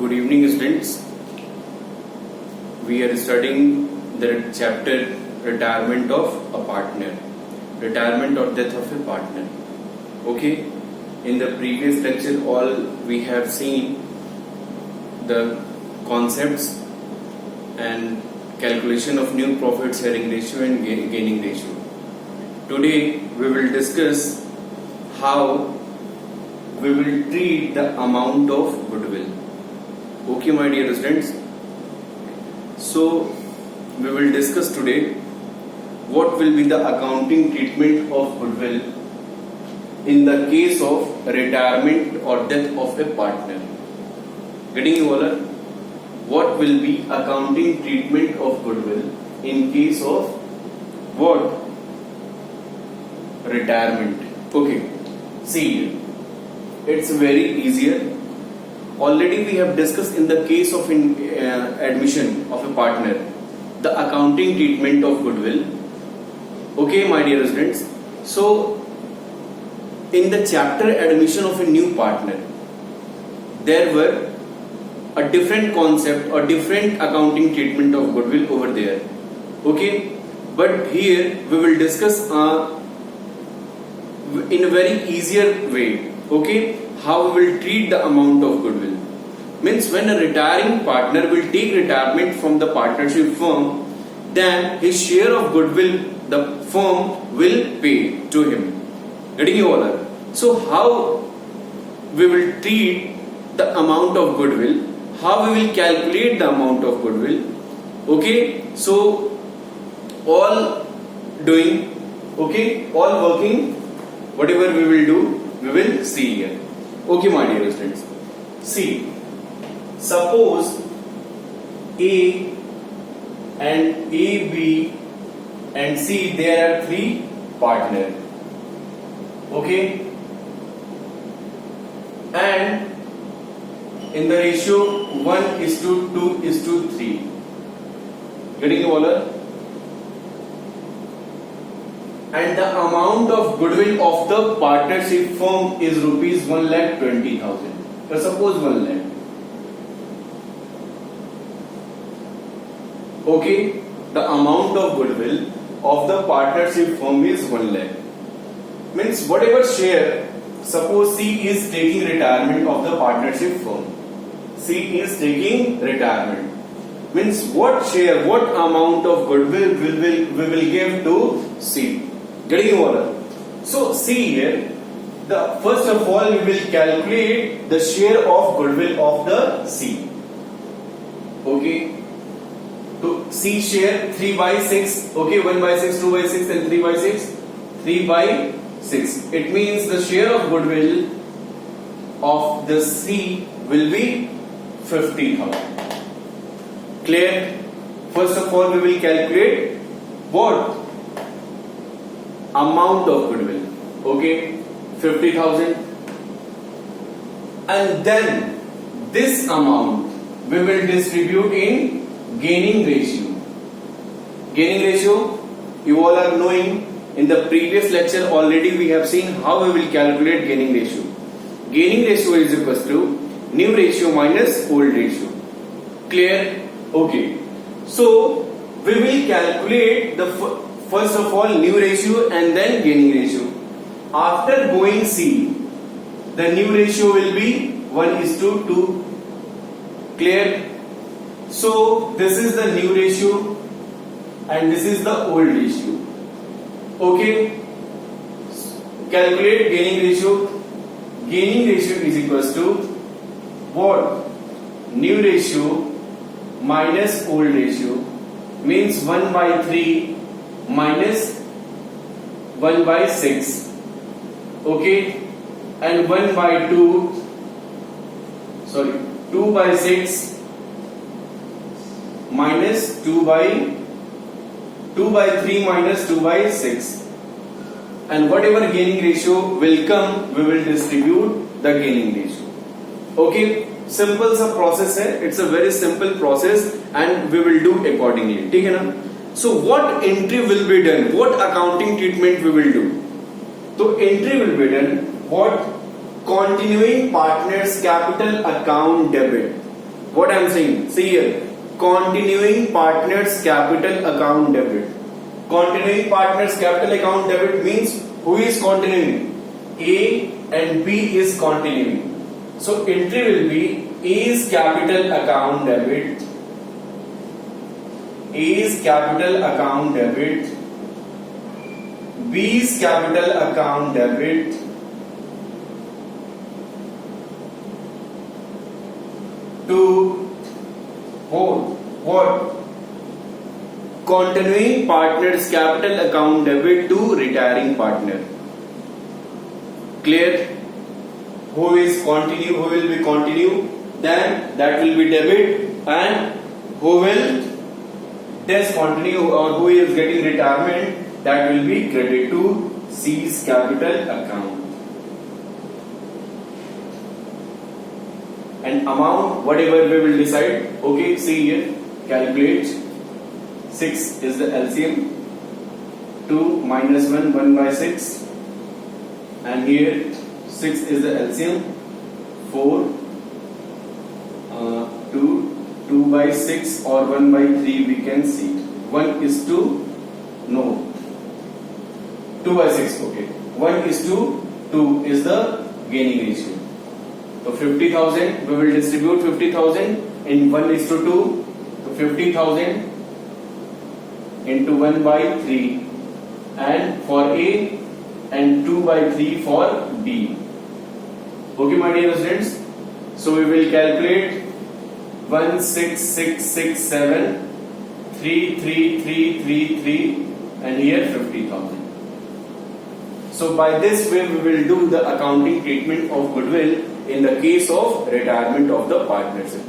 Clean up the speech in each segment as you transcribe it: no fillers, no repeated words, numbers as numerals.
Good evening, students. We are studying the chapter retirement of a partner, retirement or death of a partner. Okay, in the previous lecture, all we have seen the concepts and calculation of new profit sharing ratio and gaining ratio. Today, we will discuss how we will treat the amount of goodwill. Okay, my dear students. So, we will discuss today what will be the accounting treatment of goodwill in the case of retirement or death of a partner. Getting you all? What will be accounting treatment of goodwill in case of what? Retirement. Okay. See, it's very easier. Already we have discussed in the case of admission of a partner, the accounting treatment of goodwill. Okay, my dear students. So, in the chapter admission of a new partner, there were a different concept or different accounting treatment of goodwill over there. Okay, but here we will discuss in a very easier way. Okay, how we will treat the amount of goodwill. Means when a retiring partner will take retirement from the partnership firm, then his share of goodwill the firm will pay to him. Getting you all? So how we will treat the amount of goodwill, how we will calculate the amount of goodwill. Okay, so all doing, okay, all working, whatever we will do, we will see here. Okay, my dear students. See, suppose A and A, B and C, there are three partners. Okay, and in the ratio 1:2:3. Getting you all? And the amount of goodwill of the partnership firm is rupees 1,20,000. So suppose 1 lakh. Okay, the amount of goodwill of the partnership firm is 1 lakh. Means whatever share, suppose C is taking retirement of the partnership firm. C is taking retirement. Means what share, what amount of goodwill we will give to C. Getting you all? So see here, first of all we will calculate the share of goodwill of the C. Okay. To C share 3/6. Okay, 1/6, 2/6 and 3/6. 3/6. It means the share of goodwill of the C will be 50,000. Clear? First of all we will calculate what? Amount of goodwill. Okay, 50,000. And then this amount we will distribute in gaining ratio. Gaining ratio, you all are knowing, in the previous lecture already we have seen how we will calculate gaining ratio. Gaining ratio is equals to new ratio minus old ratio. Clear? Okay. So we will calculate the first of all new ratio and then gaining ratio. After going C, the new ratio will be 1:2. Clear? So this is the new ratio and this is the old ratio. Okay. Calculate gaining ratio. Gaining ratio is equals to what? New ratio minus old ratio, means 1/3 minus 1/6. Okay, and 2/6 minus 2/3 minus 2/6. And whatever gaining ratio will come, we will distribute the gaining ratio. Okay, simple सा process है. It's a very simple process and we will do accordingly. ठीक है ना? So what entry will be done? What accounting treatment we will do? So entry will be done what? Continuing partners capital account debit. What I am saying, see here, continuing partners capital account debit. Continuing partners capital account debit means who is continuing? A and B is continuing. So entry will be A's capital account debit. A's capital account debit. B's capital account debit. To what? Continuing partners capital account debit to retiring partner. Clear? Who will be continue, then that will be debit, and who will discontinue or who is getting retirement, that will be credit to C's capital account. And amount, whatever we will decide. Okay, see here, calculate. 6 is the LCM. 2 minus 1, 1 by 6. And here 6 is the LCM. 4, 2 by 6 or 1 by 3 we can see. 1 is to, no, 2 by 6, okay. 1 is to 2 is the gaining ratio. So 50,000, we will distribute 50,000 in 1 is to 2. So 50,000 into 1 by 3 and for A and 2 by 3 for B. Okay, my dear students. So we will calculate 16667 33333 and here 50,000. So by this way we will do the accounting treatment of goodwill in the case of retirement of the partnership.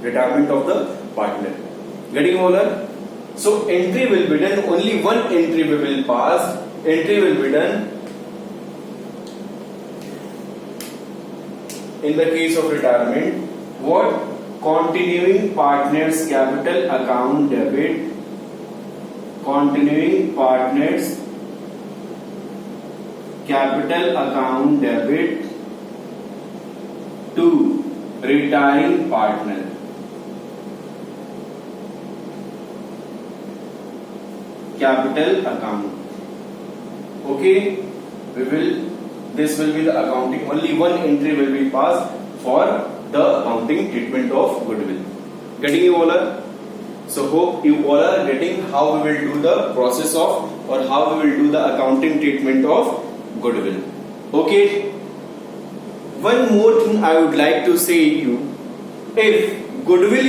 Retirement of the partner. Getting over? So entry will be done, only one entry we will pass. Entry will be done in the case of retirement. What? Continuing partners capital account debit. Continuing partners capital account debit to retiring partner. Capital account. Okay, this will be the accounting. Only one entry will be passed for the accounting treatment of goodwill. Getting you all? So hope you all are getting how we will do the process of or how we will do the accounting treatment of goodwill. Okay. One more thing I would like to say to you. If goodwill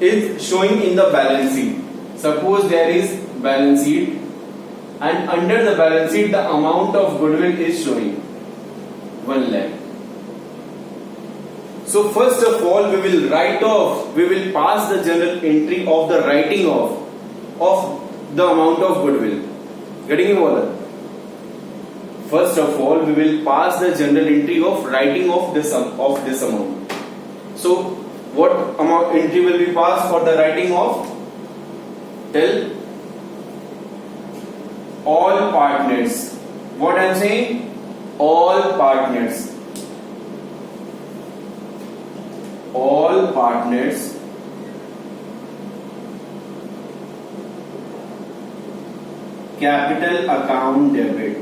is showing in the balance sheet. Suppose there is balance sheet and under the balance sheet the amount of goodwill is showing 1 lakh. So first of all we will pass the journal entry of the writing of the amount of goodwill. Getting you all? First of all we will pass the journal entry of writing of this amount. So what amount entry will be passed for the writing of? Tell. All partners. What I am saying? All partners. All partners capital account debit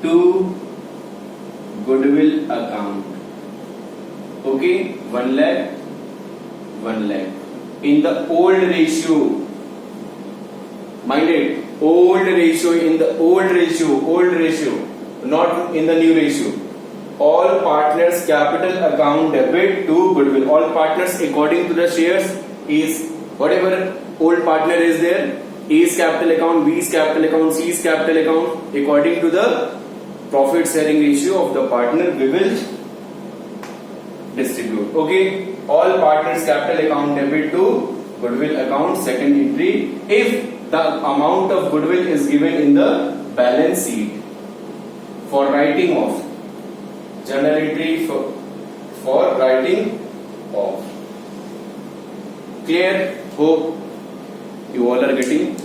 to goodwill account. Okay, 1 lakh, 1 lakh. In the old ratio. Mind it, old ratio, not in the new ratio. All partners capital account debit to goodwill. All partners according to the shares is whatever old partner is there. A's capital account, B's capital account, C's capital account. According to the profit sharing ratio of the partner, we will distribute. Okay, all partners capital account debit to goodwill account. Second entry, if the amount of goodwill is given in the balance sheet for writing off. Journal entry for writing off. Clear? Hope you all are getting.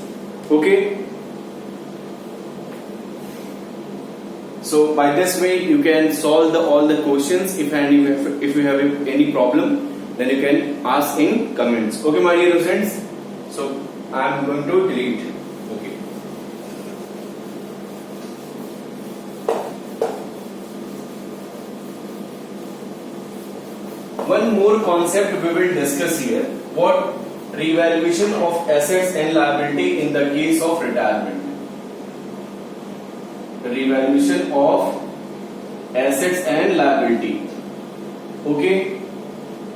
Okay. So by this way you can solve all the questions. If you have any problem, then you can ask in comments. Okay, my dear friends. So I am going to delete. Okay. One more concept we will discuss here. What? Revaluation of assets and liability in the case of retirement. Revaluation of assets and liability. Okay.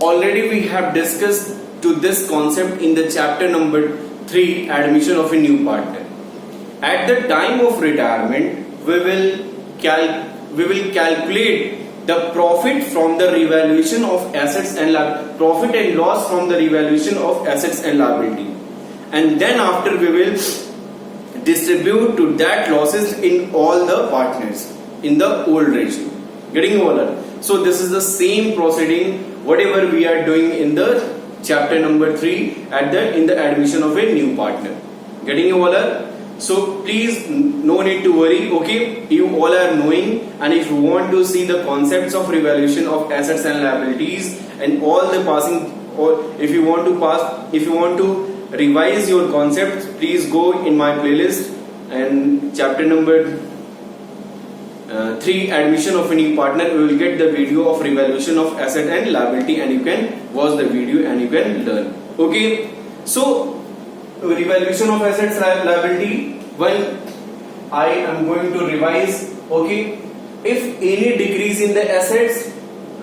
Already we have discussed to this concept in the chapter number 3, admission of a new partner. At the time of retirement, we will calculate the profit from the revaluation of assets and profit and loss from the revaluation of assets and liability, and then after we will distribute to that losses in all the partners in the old ratio. Getting over? So this is the same proceeding whatever we are doing in the chapter number 3 in the admission of a new partner. Getting over? So please, no need to worry. Okay, you all are knowing, and if you want to see the concepts of revaluation of assets and liabilities and all the passing, or if you want to revise your concepts, please go in my playlist and chapter number 3, admission of a new partner. We will get the video of revaluation of asset and liability, and you can watch the video and you can learn. Okay, so revaluation of assets liability, when I am going to revise. Okay, if any decrease in the assets,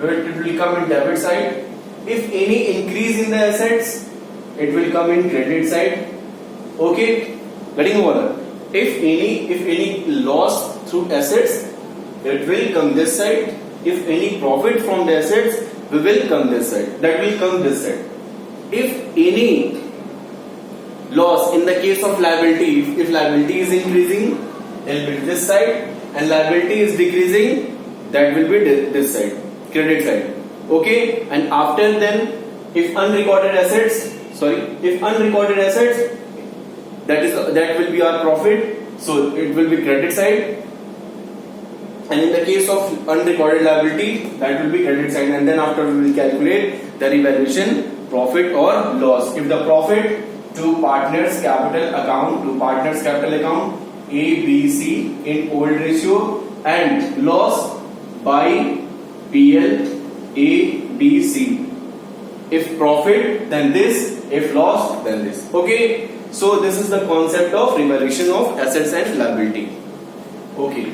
it will come in debit side. If any increase in the assets, it will come in credit side. Okay, getting over? If any loss through assets, it will come this side. If any profit from the assets, we will come this side. That will come this side. If any loss in the case of liability, if liability is increasing, it will be this side, and liability is decreasing, that will be this side, credit side. Okay, and after then, if unrecorded assets, that will be our profit, so it will be credit side, and in the case of unrecorded liability, that will be credit side, and then after we will calculate the revaluation, profit or loss. If the profit to partners capital account A, B, C in old ratio, and loss by PL A, B, C. If profit, then this. If loss, then this. Okay. So this is the concept of revaluation of assets and liability. Okay.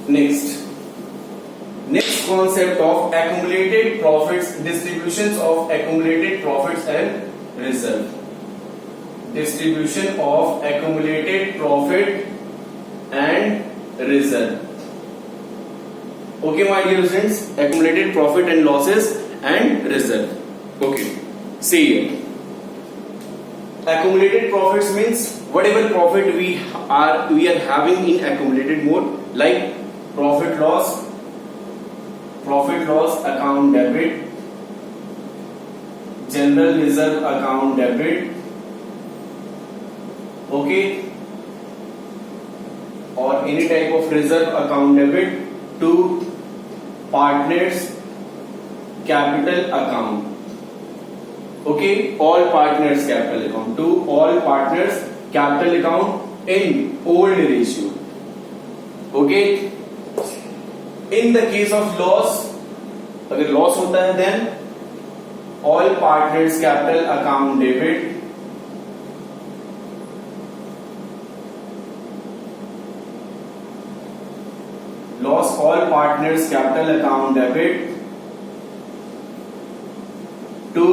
Next concept of accumulated profits, distributions of accumulated profits and reserve. Distribution of accumulated profit and reserve. Okay, my dear students, accumulated profit and losses and reserve. Okay, see here. Accumulated profits means whatever profit we are having in accumulated mode, like profit loss account debit, general reserve account debit, okay, or any type of reserve account debit to partners capital account. Okay, all partners capital account, to all partners capital account in old ratio. Okay, in the case of loss, अगर loss होता है, then all partners capital account debit, loss all partners capital account debit to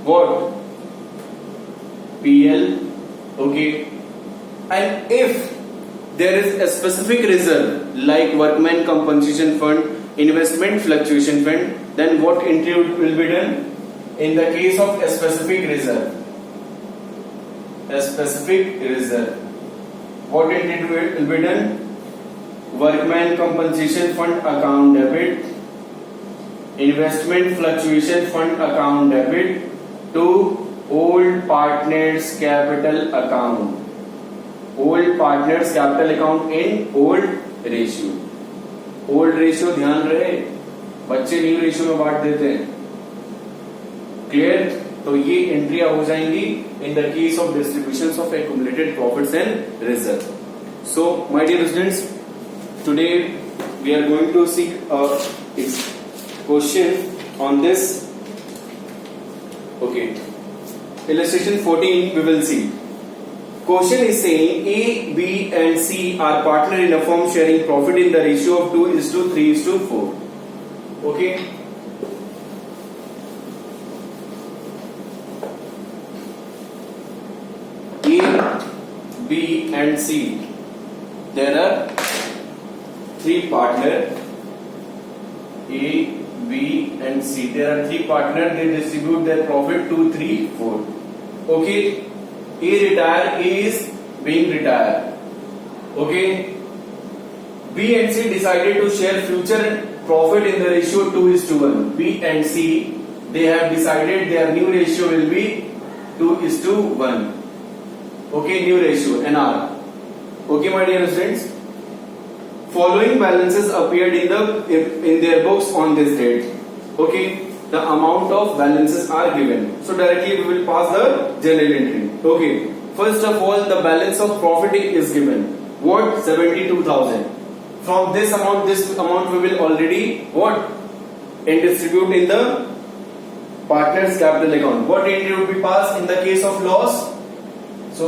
what? PL. Okay, and if there is a specific reserve like workman compensation fund, investment fluctuation fund, then what entry will be done? In the case of a specific reserve, what entry will be done? Workman compensation fund account debit, investment fluctuation fund account debit to old partners capital account. Old partners capital account in old ratio. Old ratio ध्यान रहे, बच्चे new ratio में बांट देते हैं. Clear? तो ये एंट्रियां हो जाएंगी in the case of distribution of accumulated profits and reserve. So my dear students, today we are going to see a question on this. Okay, illustration 14 we will see. Question is saying A, B and C are partner in a firm sharing profit in the ratio of 2:3:4. Okay. A, B and C. There are three partners. A, B and C. There are three partners. They distribute their profit 2, 3, 4. Okay. A retire. A is being retired. Okay. B and C decided to share future profit in the ratio 2:1. B and C, they have decided their new ratio will be 2:1. Okay, new ratio NR. Okay, my dear students. Following balances appeared in their books on this date. Okay, the amount of balances are given. So directly we will pass the journal entry. Okay, first of all, the balance of profit is given. What? 72,000. From this amount we will already what? And distribute in the partner's capital account. What entry would be passed in the case of loss? So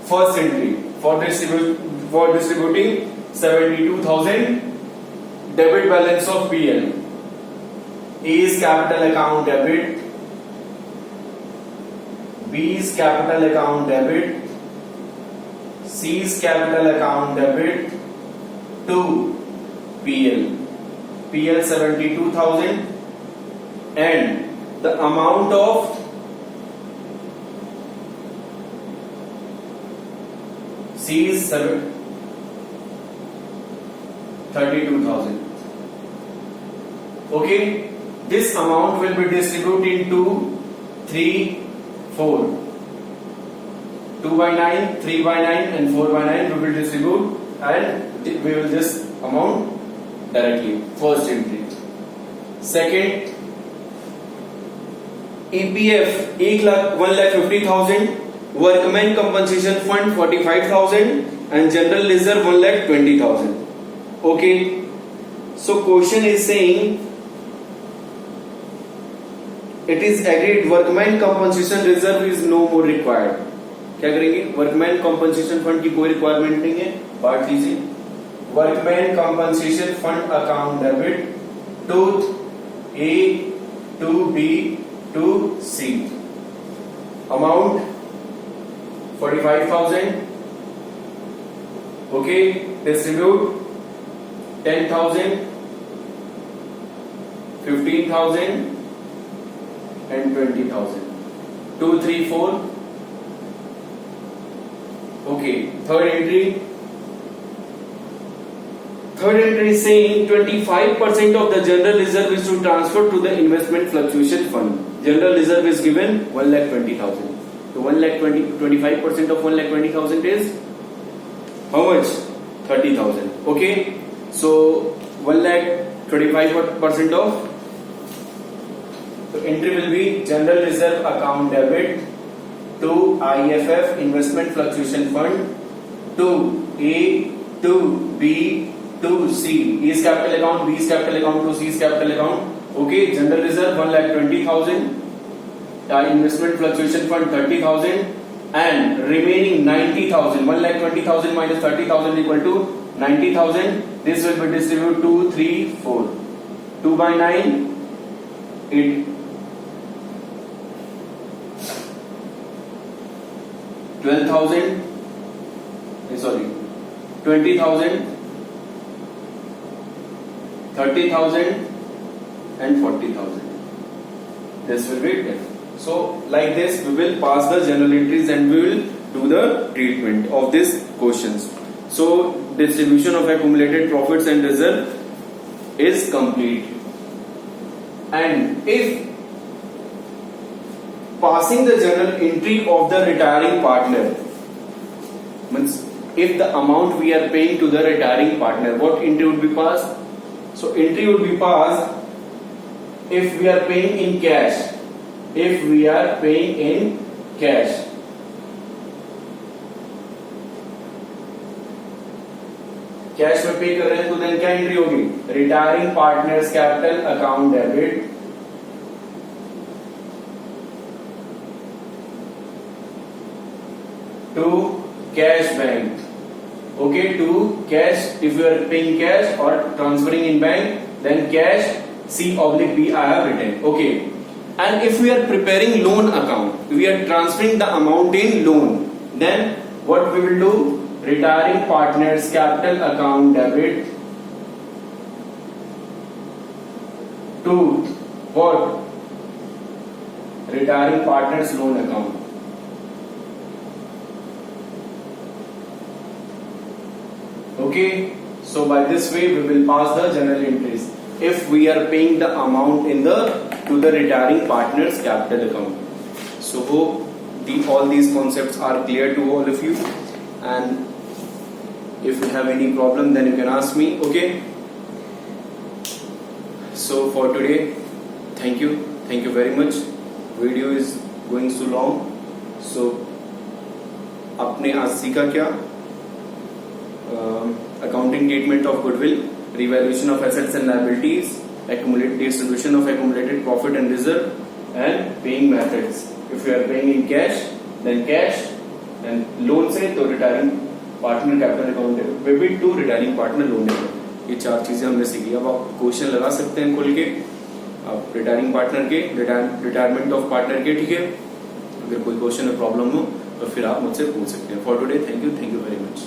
first entry for distributing 72,000 debit balance of PL. A's capital account debit, B's capital account debit, C's capital account debit to PL. PL 72,000 and the amount of C's 32,000. Okay, this amount will be distributed into 3, 4. 2/9, 3/9 and 4/9 we will distribute and we will just amount directly. First entry. Second, EPF 1,50,000, Workmen Compensation Fund 45,000 and General Reserve 1,20,000. Okay, so question is saying it is agreed Workmen Compensation Reserve is no more required. क्या करेंगे? Workmen Compensation Fund की कोई requirement नहीं है, बांट लीजिए. Workmen Compensation Fund account debit to A, to B, to C. Amount 45,000. Okay, distribute 10,000, 15,000 and 20,000. 2, 3, 4. Okay, third entry. Third entry is saying 25% of the general reserve is to transfer to the investment fluctuation fund. General reserve is given 1,20,000. So 25% of 1,20,000 is how much? 30,000. Okay. So 1,25% of, so entry will be general reserve account debit to IFF investment fluctuation fund to A, to B, to C. A's capital account, B's capital account to C's capital account. Okay, general reserve 1,20,000, investment fluctuation fund 30,000 and remaining 90,000. 1,20,000 minus 30,000 equal to 90,000. This will be distributed 2, 3, 4. 2/9, 8. 12,000. Sorry, 20,000, 30,000 and 40,000. This will be it. So like this we will pass the journal entries and we will do the treatment of these questions. So distribution of accumulated profits and reserve is complete. And if passing the journal entry of the retiring partner means if the amount we are paying to the retiring partner, what entry would be passed? So entry would be passed if we are paying in cash. If we are paying in cash, cash में पे कर रहे हैं तो then क्या entry होगी? Retiring partners capital account debit to cash bank. Okay, to cash if you are paying cash or transferring in bank, then cash C/B I have written. Okay, and if we are preparing loan account, we are transferring the amount in loan, then what we will do? Retiring partners capital account debit to what? Retiring partners loan account. Okay, so by this way we will pass the journal entries if we are paying the amount in the to the retiring partners capital account. So hope all these concepts are clear to all of you, and if you have any problem then you can ask me. Okay, so for today, thank you very much. Video is going so long, so आपने आज सीखा क्या? Accounting treatment of goodwill, revaluation of assets and liabilities, distribution of accumulated profit and reserve, and paying methods. If you are paying in cash, then cash, and loan से तो retiring partner capital account debit to retiring partner loan account. ये 4 चीजें हमने सीखी. अब आप question लगा सकते हैं खोल के, आप रिटायरिंग पार्टनर के, रिटायरमेंट ऑफ पार्टनर के. ठीक है, अगर कोई क्वेश्चन में प्रॉब्लम हो तो फिर आप मुझसे पूछ सकते हैं. For today thank you very much.